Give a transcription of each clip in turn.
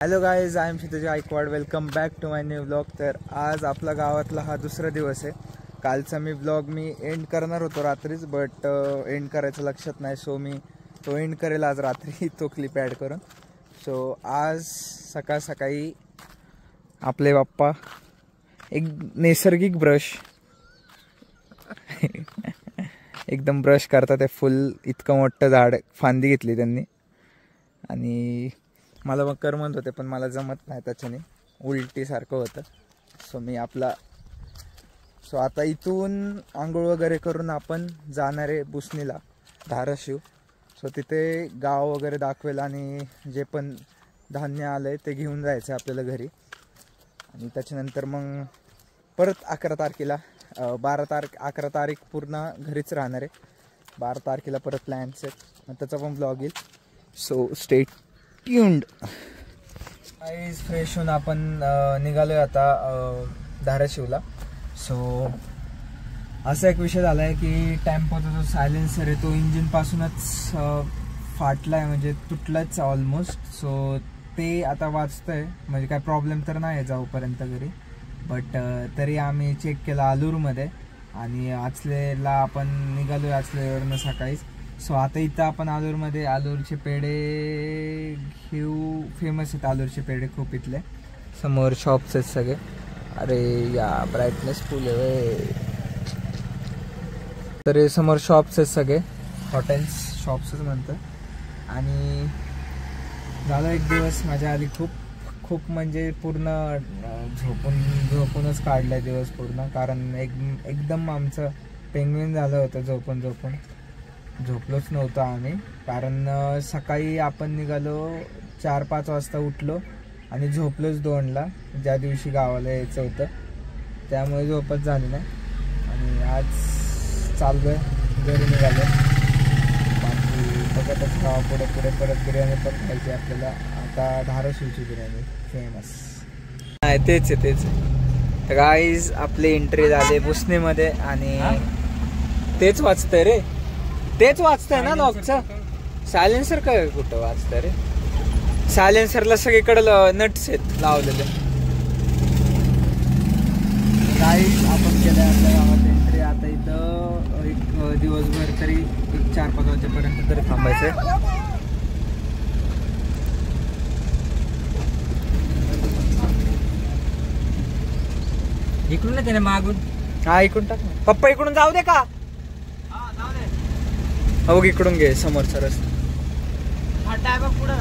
Hello guys, I am Kshitij Gaikwad. Welcome back to my new vlog. तर आज आपला गावातला हा दुसरा दिवस आहे. कालचा व्लॉग मी एंड करणार होतो रात्रीच, बट एंड करायचं लक्षात नाही. सो मी तो एंड करेल आज रात्री तो क्लिप ॲड करून. सो आज सकाळ सकाळी आपले बाप्पा एक नैसर्गिक ब्रश एकदम ब्रश करतात. ते फुल इतकं मोठं झाड फांदी घेतली त्यांनी आणि मला मग करमत होते, पण मला जमत नाही त्याच्याने, उलटीसारखं होतं. सो आता इथून आंघोळ वगैरे करून आपण जाणार आहे बुसनीला, धाराशिव. सो तिथे गाव वगैरे दाखवेल आणि जे पण धान्य आलं आहे ते घेऊन जायचं आहे आपल्याला घरी. आणि त्याच्यानंतर मग परत 11 तारखेला 11 तारीख पूर्ण घरीच राहणार आहे. 12 तारखेला परत प्लॅन्स आहेत, मग त्याचा पण ब्लॉग येईल. So stay tuned. Guys, fresh होऊन आपण निघालोय आता धाराशिवला. सो असा एक विषय झाला आहे की टेम्पोचा जो सायलेन्सर आहे तो इंजिनपासूनच फाटला आहे, म्हणजे तुटलाच ऑलमोस्ट. सो ते आता वाचतंय, म्हणजे काय प्रॉब्लेम तर नाही आहे जाऊपर्यंत घरी. बट तरी आम्ही चेक केला आलूरमध्ये आणि आचलेला आपण निघालो आहे आचलेवरनं सकाळीच. सो आता इथं आपण आलूरमध्ये आलूरचे पेढे घेऊ. फेमस आहेत आलूरचे पेढे खूप इथले. समोर शॉप्स आहेत सगळे. अरे या ब्राईटनेस फुल आहे. तर हे समोर शॉप्स आहेत सगळे, हॉटेल्स शॉप्सच म्हणतात. आणि झालं एक दिवस माझ्या आधी खूप म्हणजे पूर्ण झोपूनच काढला दिवस पूर्ण. कारण एकदम आमचं पेंग्विन झालं होतं झोपून झोपलोच नव्हतं आम्ही. कारण सकाळी आपण निघालो 4-5 वाजता उठलो आणि झोपलोच 2ला, ज्या दिवशी गावाला यायचं होतं. त्यामुळे झोपच झाली नाही आणि आज चाललो आहे, घरी निघालो. बाकी बघतच गावा पुढे परत बिर्याणी पण खायची आपल्याला. आता धाराशिवची बिर्याणी फेमस आहे, तेच आहे. तर गाईज आपली एंट्री झाली बुसनीमध्ये आणि तेच वाचतंय रे, तेच वाचतंय ना लॉकचं. सायलेन्सर काय कुठं वाचतंय रे? सायलेन्सरला सगळीकडे नट्स आहेत लावलेले. गाईज आपण केलं आपल्या गावात एंट्री. आता इथं एक दिवसभर तरी 4-5 वाजेपर्यंत तरी थांबायचं. इकडून त्याने मागून हा इकडून टाक ना पप्पा, इकडून जाऊ दे का? हो इकडून घे, समोरचा रस्ता. पुढं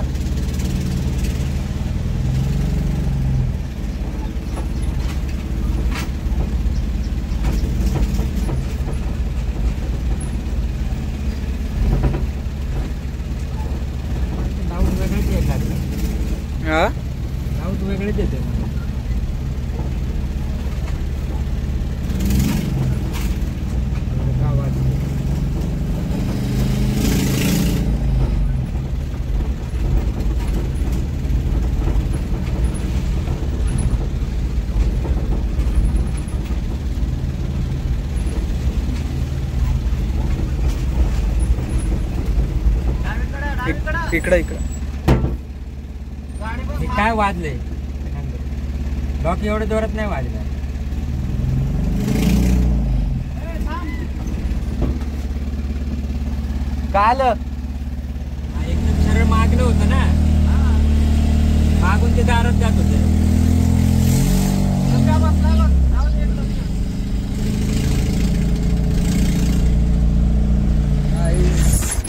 हा वेगळेच येते. इकडं काय वाजले? लॉक एवढं जोरात नाही वाजलं. काल एकदम सरळ मागलं होतं ना, मागून ते दारात जात होते.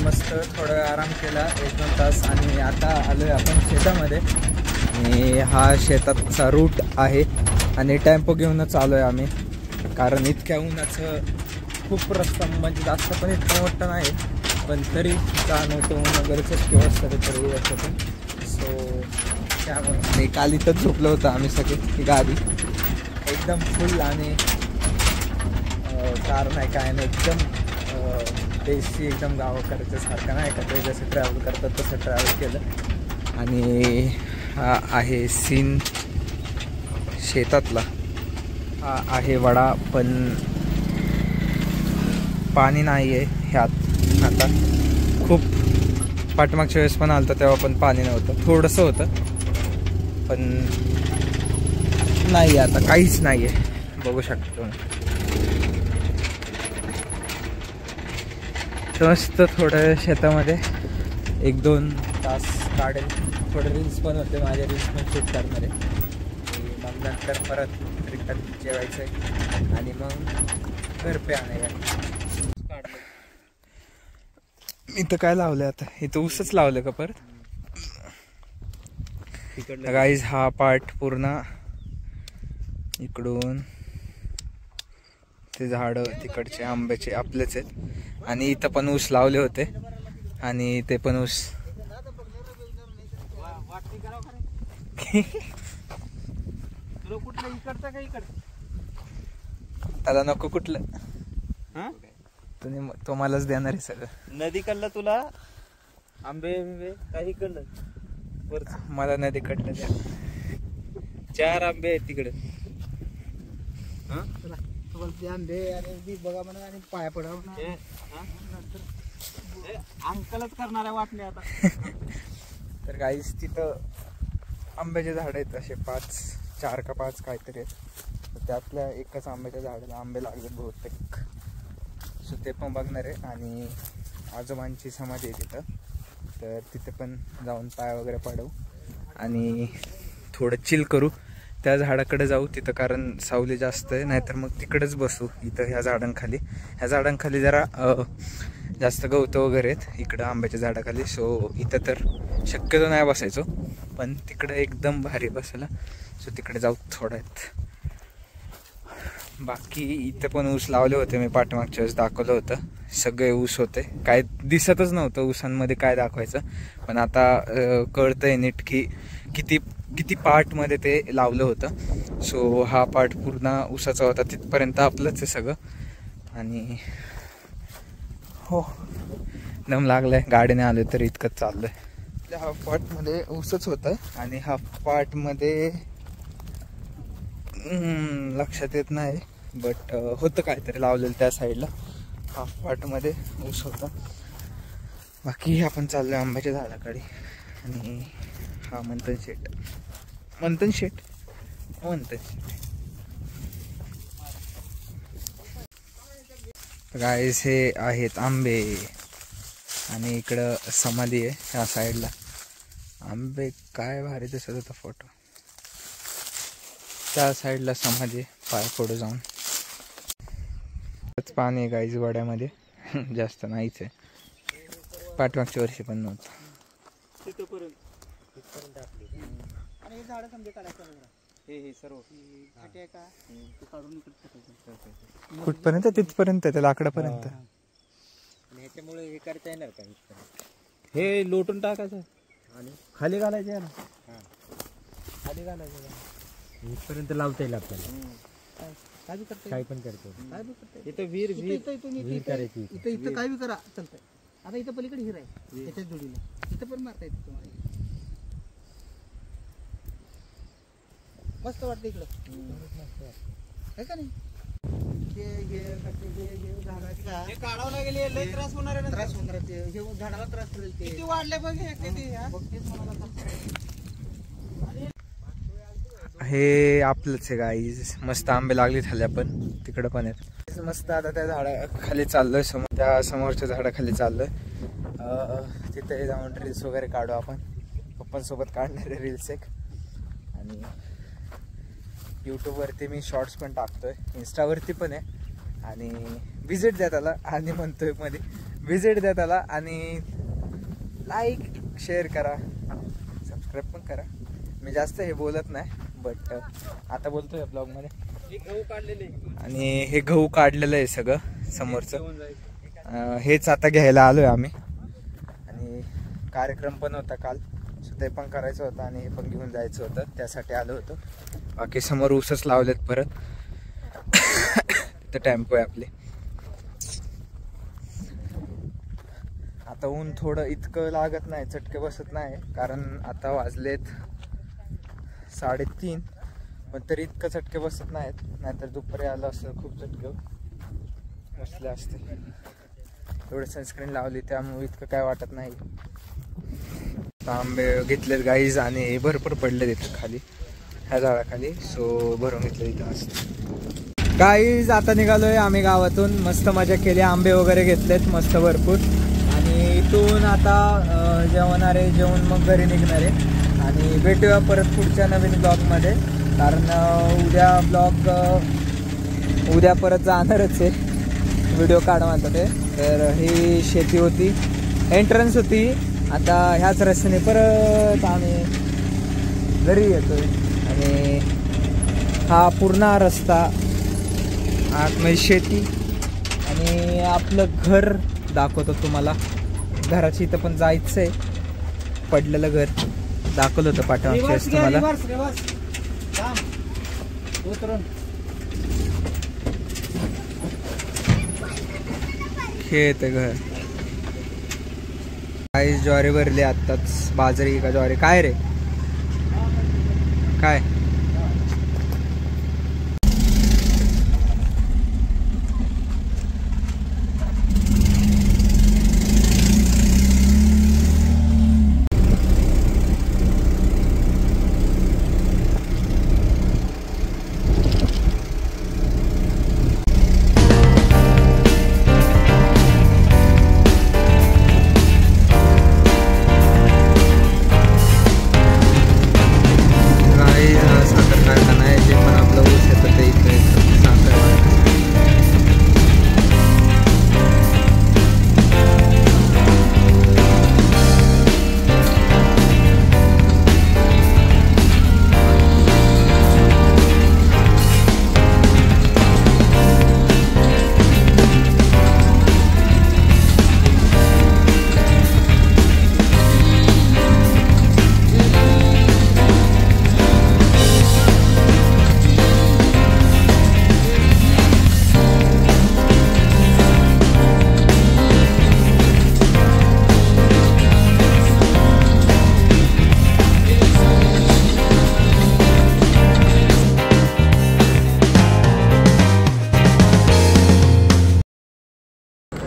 मस्त थोडं आराम केला 1-2 तास आणि आता आलोय आपण शेतामध्ये. आणि हा शेताचा रूट आहे आणि टेम्पो घेऊनच आलोय आम्ही, कारण इतक्या उन्हाचं खूप रस्ता, म्हणजे जास्त पण इतकं मोठं नाही, पण तरी जाणवतो ऊन वगैरेच किंवा तरी याच्यातून. सो त्यामुळे मी काल इथंच झोपलो होतं आम्ही सगळे. ही गाडी एकदम फुल आणि कार नाही काय नाही, एकदम देशी, एकदम गावाकडच्या सारखं नाही का, ते जसं ट्रॅव्हल करतात तसं ट्रॅव्हल केलं. आणि हा आहे सीन शेतातला. हा आहे वडा, पण पाणी नाही आहे ह्यात आता. खूप पाठमागच्या वेळेस पण आलं होतं तेव्हा पण पाणी नव्हतं, थोडंसं होतं. पण नाही आता काहीच नाही आहे, बघू शकतो तुम्ही. मस्त थोडं शेतामध्ये 1-2 तास काढेल. थोडे रील्स पण होते माझे, रील्स पण शूट करणार आहे. मग नंतर परत रिटर्न जेवायचं आहे आणि मग घर पे आणायला. इथं काय लावलं आता? इथं ऊसच लावलं का परत? गाईज हा पार्ट पूर्ण इकडून ते झाड तिकडचे आंब्याचे आपलेच आहेत. आणि इथं पण ऊस लावले होते आणि ते पण ऊस त्याला नको कुठलं, तुम्ही तो मलाच देणार आहे सगळं. नदी कडलं तुला आंबे काही कडलं मला नदी कडलं द्या. 4 आंबे आहेत तिकडे. आंबे बघा म्हणा आणि पाया पडा अंकलच करणाऱ्या वाटणे आता. तर गाईस तिथं आंब्याचे झाड आहेत असे 4 का 5 काहीतरी आहेत. त्यातल्या एकाच आंब्याच्या झाडाला आंबे लागले बहुतेक. सो ते पण बघणार आहे. आणि आजोबांची समाधी आहे तिथं, तर तिथे पण जाऊन पाय वगैरे पडवू आणि थोडं चिल करू. त्या झाडाकडे जाऊ तिथं, कारण सावली जास्त आहे. नाहीतर मग तिकडेच बसू इथं ह्या झाडांखाली. ह्या झाडांखाली जरा जास्त गवतं वगैरे आहेत इकडं आंब्याच्या झाडाखाली. सो इथं तर शक्यतो नाही बसायचो, पण तिकडं एकदम भारी बसायला. सो तिकडे जाऊ थोडं आहेत. बाकी इथं पण ऊस लावले होते मी, पाठीमागच्या वेळेस दाखवलं होतं. सगळे ऊस होते, काय दिसतच नव्हतं ऊसांमध्ये काय दाखवायचं. पण आता कळतंय नीट की किती पार्टमध्ये ते लावलं होतं. सो हा पार्ट पूर्ण ऊसाचा होता, तिथपर्यंत आपलंच आहे सगळं. आणि हो, दम लागलाय, गाडीने आलो तर इतकंच चाललंय. हाफ पार्टमध्ये ऊसच होतं आणि हाफ पार्टमध्ये लक्षात येत नाही, बट होतं काहीतरी लावलेलं त्या साईडला. हाफ पार्टमध्ये ऊस होता. बाकी आपण चाललोय आंब्याच्या झाडाकडे. आणि हा मंथन शेट गाईस हे आहेत आंबे. आणि इकडं समाधी आहे ह्या साईडला. आंबे काय भारी दिसत होता फोटो. त्या साईडला समाधी, पाय पडू जाऊन. पाणी आहे गाईज वड्यामध्ये, जास्त नाहीच आहे. पाठमागच्या वर्षी पण नव्हतं. कुठपर्यंत? तिथपर्यंत त्या लाकडापर्यंत. ह्याच्यामुळे हे करता येणार का? हे लोटून टाकायचं आणि खाली घालायचं आहे ना. खाली घालायचं, इथपर्यंत लावता येईल आपल्याला. काय पण करतो इथं विहीर करायची. इथं काय बी करा चालतंय. आता इथं पलीकडे हिर आहे त्याच्याच जोडीला, इथं पण मारता येते तुम्हाला. मस्त वाटतं इकडं, आहे का नाही? काढावं लागेल, लय त्रास होणार आहे. त्रास होणार, हे झाडाला त्रास होईल. किती वाढले बघ हे आपलंच आहे गाईज. मस्त आंबे लागले झाले. पण तिकडं पण आहेत मस्त. आता त्या झाडाखाली चाललोय, त्या समोरच्या झाडाखाली चाललोय. तिथे जाऊन रील्स वगैरे काढू आपण. पप्पांसोबत काढणारे रील्स एक. आणि यूट्यूबवरती मी शॉर्ट्स पण टाकतोय, इंस्टावरती पण आहे. आणि विजिट द्या त्याला. आणि म्हणतोय मध्ये विजिट द्या त्याला. आणि लाईक शेअर करा, सबस्क्राईब पण करा. मी जास्त हे बोलत नाही, बट आता बोलतोय ब्लॉगमध्ये. आणि हे गहू काढलेलं आहे सगळं समोरचं. हेच आता घ्यायला आलोय आम्ही. आणि कार्यक्रम पण होता काल, सो ते पण करायचं होतं आणि हे पण घेऊन जायचं होतं, त्यासाठी आलो होतो. बाकी समोर ऊसच लावलेत परत. तिथं टेम्पो आहे आपले. आता ऊन थोडं इतकं लागत नाही, चटके बसत नाही, कारण आता वाजलेत 3:30. पण तरी इतकं चटके बसत नाहीत. नाहीतर दुपारी आलं असं खूप चटके बसले असते. एवढं सनस्क्रीन लावली त्यामुळे इतकं काय वाटत नाही. आंबे घेतलेत गाईज आणि भरपूर पडले तिथं खाली ह्या झाडाखाली. सो भरून घेतले तिथं मस्त. गाईज आता निघालोय आम्ही गावातून. मस्त मजा केली, आंबे वगैरे घेतलेत मस्त भरपूर. आणि इथून आता जेवणारे जेवण मग घरी निघणारे. आणि भेटूया परत पुढच्या नवीन ब्लॉगमध्ये. कारण उद्या परत जाणारच आहे व्हिडिओ काढवायचा ते. तर ही शेती होती, एंट्रन्स होती. आता ह्याच रस्त्याने परत आम्ही घरी येतोय. आणि हा पूर्ण रस्ता आतमध्ये शेती आणि आपलं घर दाखवतो तुम्हाला. घराची इथं पण जायचं आहे. पडलेलं घर दाखवलं होतं पाठीमागच्या वेळेस तुम्हाला. हे येतं घर. काही ज्वारी भरली आत्ताच. बाजरी का ज्वारी काय रे काय?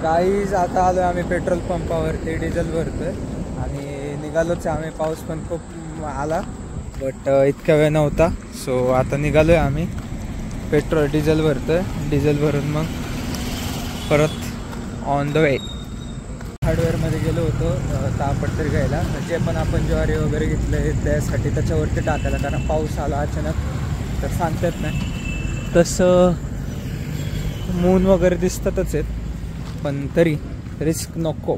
गाईज आता आलोय आम्ही पेट्रोल पंपावरती. डिझेल भरतोय आणि निघालोच आम्ही. पाऊस पण खूप आला बट इतका वेळ नव्हता. सो आता निघालोय आम्ही. डिझेल भरतोय. डिझेल भरून मग परत ऑन द वे. हार्डवेअरमध्ये गेलो होतो तापडतरी घ्यायला. जे पण आपण ज्वारी वगैरे घेतले त्यासाठी त्याच्यावरती टाकायला. कारण पाऊस आला अचानक तर सांगतात नाही. तसं मून वगैरे दिसतातच आहेत पण तरी रिस्क नको.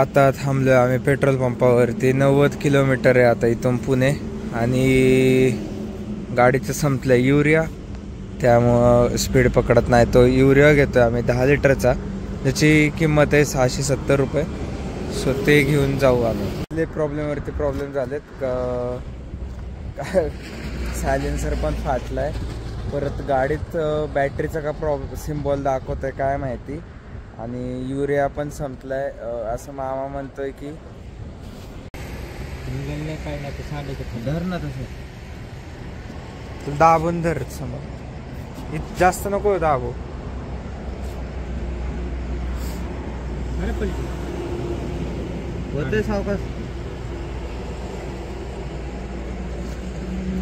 आता थांबलोय आम्ही पेट्रोल पंपावरती. 90 किलोमीटर आहे आता इथून पुणे. आणि गाडीचं संपलंय युरिया, त्यामुळं स्पीड पकडत नाही. तो युरिया घेतोय आम्ही 10 लिटरचा, त्याची किंमत आहे 670 रुपये. सो ते घेऊन जाऊ आम्ही. प्रॉब्लेमवरती प्रॉब्लेम झालेत. सायलेन्सर पण फाटलाय. परत गाडीत बॅटरीचा का प्रॉब्लेम सिम्बॉल दाखवतोय काय माहिती. आणि युरिया पण संपलाय असं मामा म्हणतोय की. काय नाही धर ना तसं दाबून धर समोर. जास्त नको दाबू. होते सावकाश.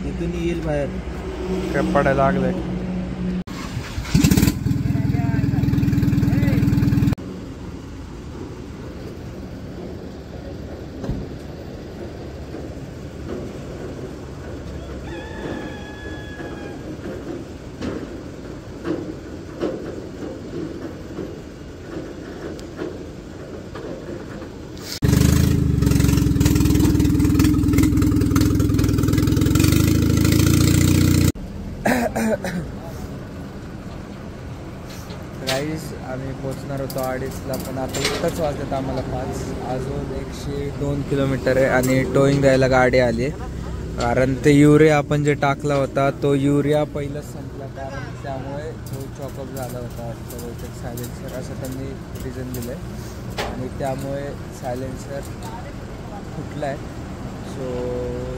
तिथून येईल बाहेर. काय पडायला लागलंय. होतो 2:30ला, पण आता इतकंच वाजतात आम्हाला 5. अजून 102 किलोमीटर आहे आणि टोईंग द्यायला गाडी आली आहे. कारण ते युरिया आपण जे टाकला होता तो युरिया पहिलंच संपला, कारण त्यामुळे तो चॉकअप झाला होता बहुतेक सायलेन्सर, असं त्यांनी रिझन दिलं आहे. आणि त्यामुळे सायलेन्सर फुटला आहे. सो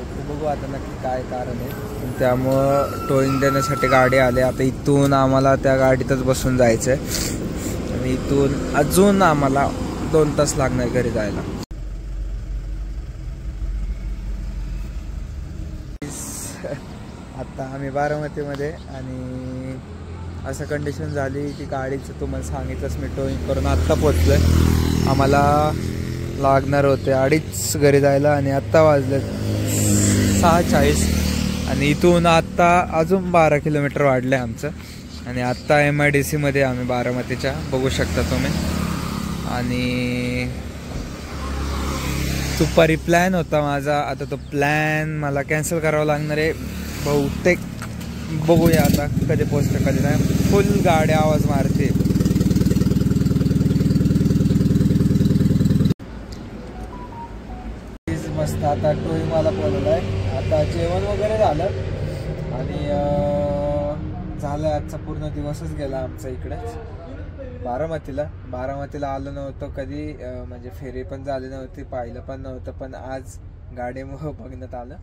ते बघू आता नक्की काय कारण आहे. त्यामुळं टोईंग देण्यासाठी गाडी आली. आता इथून आम्हाला त्या गाडीतच बसून जायचं आहे आणि इथून अजून आम्हाला 2 तास लागणार घरी जायला. आता आम्ही बारामतीमध्ये आणि असं कंडिशन झाली की गाडीचं तुम्हाला सांगितलंच मी टोईंग करून आत्ता पोचलो आहे. आम्हाला लागणार होते 2:30 घरी जायला आणि आत्ता वाजले 6:40 आणि इथून आत्ता अजून 12 किलोमीटर वाढलं आहे आमचं. आणि आत्ता MIDC मध्ये आम्ही बारामतीच्या, बघू शकता तुम्ही. आणि दुपारी प्लॅन होता माझा, आता तो प्लॅन मला कॅन्सल करावा लागणार आहे बहुतेक. बघूया आता कधी पोचतं कधी नाही. फुल गाडी आवाज मारते. मस्त आता टोईंग मला बोलवलं आहे. आता जेवण वगैरे झालं आणि झालं. आजचा पूर्ण दिवसच गेला आमचा इकडेच बारामतीला आलो नव्हतो कधी, म्हणजे फेरी पण झाली नव्हती, पाहिलं पण नव्हतं, पण आज गाडीमुळं बघण्यात आलं.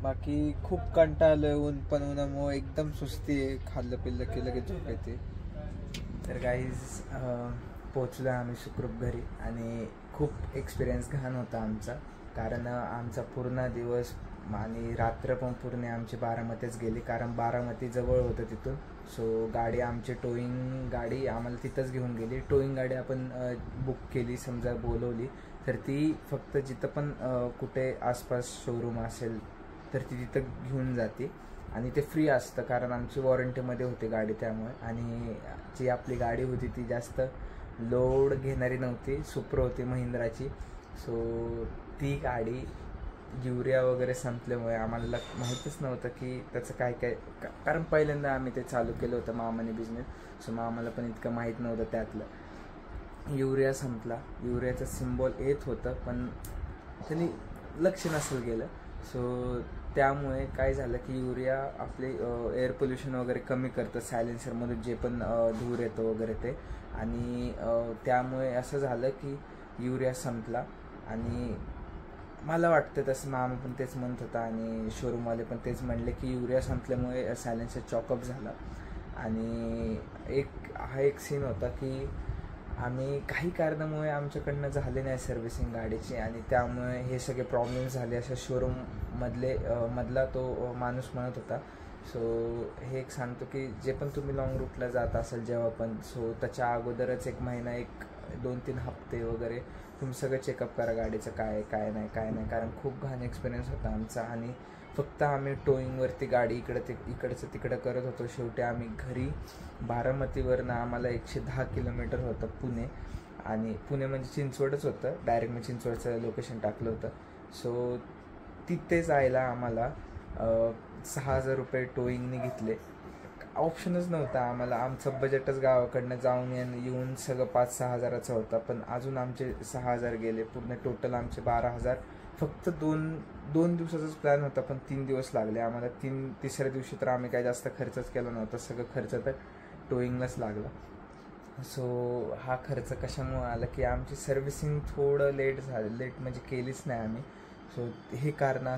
बाकी खूप कंटाळलोय, ऊन पण उन्हामुळे एकदम सुस्ती आहे. खाल्लं पिल्लं केलं की झोप येते. तर गाईज पोचलो आम्ही सुखरूप घरी आणि खूप एक्सपिरियन्स घाण होता आमचा, कारण आमचा पूर्ण दिवस आणि रात्र पण पूर्ण आमची बारामतीच गेली, कारण बारामती जवळ होतं तिथून. सो गाडी आमची टोईंग गाडी आम्हाला तिथंच घेऊन गेली. टोईंग गाडी आपण बुक केली, समजा बोलवली तर ती फक्त जिथं पण कुठे आसपास शोरूम असेल तर ती तिथं घेऊन जाते आणि ते फ्री असतं, कारण आमची वॉरंटीमध्ये होती गाडी त्यामुळे. आणि जी आपली गाडी होती ती जास्त लोड घेणारी नव्हती, सुप्रो होती महिंद्राची. सो ती गाडी युरिया वगैरे संपल्यामुळे आम्हाला माहीतच नव्हतं की त्याचं काय काय, कारण पहिल्यांदा आम्ही ते चालू केलं होतं मामाने बिझनेस. सो मामाला पण इतकं माहीत नव्हतं त्यातलं. युरिया संपला, युरियाचं सिम्बॉल येत होतं पण त्यांनी लक्ष नसेल गेलं. सो त्यामुळे काय झालं की युरिया आपले एअर पोल्युशन वगैरे कमी करतं, सायलेन्सरमधून जे पण धूर येतो वगैरे ते. आणि त्यामुळे असं झालं की युरिया संपला. आणि मला वाटतं तसं मामा पण तेच म्हणत होता आणि शोरूमवाले पण तेच म्हणले की युरिया संपल्यामुळे सायलेन्सर चॉकअप झाला. आणि हा एक सीन होता की आम्ही काही कारणामुळे आमच्याकडनं झाले नाही सर्व्हिसिंग गाडीची आणि त्यामुळे हे सगळे प्रॉब्लेम्स झाले, असं शोरूममधला तो माणूस म्हणत होता. सो हे एक सांगतो की जे पण तुम्ही लॉंग रूटला जात असाल जेव्हा पण, सो त्याच्या अगोदरच 1 महिना, 2-3 हप्ते वगैरे तुम्ही सगळं चेकअप करा गाडीचं काय नाही, कारण खूप घाण एक्सपिरियन्स होता आमचा. आणि फक्त आम्ही टोईंगवरती गाडी इकडचं तिकडं करत होतो. शेवटी आम्ही घरी बारामतीवरनं आम्हाला 110 किलोमीटर होतं पुणे, आणि पुणे म्हणजे चिंचवडच होतं, डायरेक्ट मी चिंचवडचं लोकेशन टाकलं होतं. सो तिथे जायला आम्हाला 6,000 रुपये टोईंगने घेतले. ऑप्शनच नव्हता आम्हाला, आमचं बजेटच गावाकडनं जाऊन येऊन सगळं 5-6 हजाराचं होतं, पण अजून आमचे 6,000 गेले. पूर्ण टोटल आमचे 12,000. फक्त दोन दिवसाचाच प्लॅन होता, पण 3 दिवस लागले आम्हाला. तिसऱ्या दिवशी तर आम्ही काही जास्त खर्चच केला नव्हता, सगळं खर्च तर टोईंगलाच लागला. सो हा खर्च कशामुळे आला की आमची सर्व्हिसिंग थोडं लेट म्हणजे केलीच नाही आम्ही. सो हे कारणं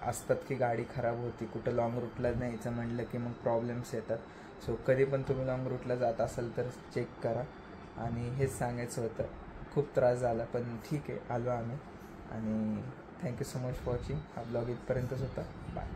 असतात की गाडी खराब होती, कुठं लाँग रूटला न्यायचं म्हणलं की मग प्रॉब्लेम्स येतात. सो कधी पण तुम्ही लाँग रूटला जात असाल तर चेक करा. आणि हेच सांगायचं होतं. खूप त्रास झाला पण ठीक आहे, आलो आम्ही. आणि thank you so much for watching. हा ब्लॉग इथपर्यंतच होता. बाय.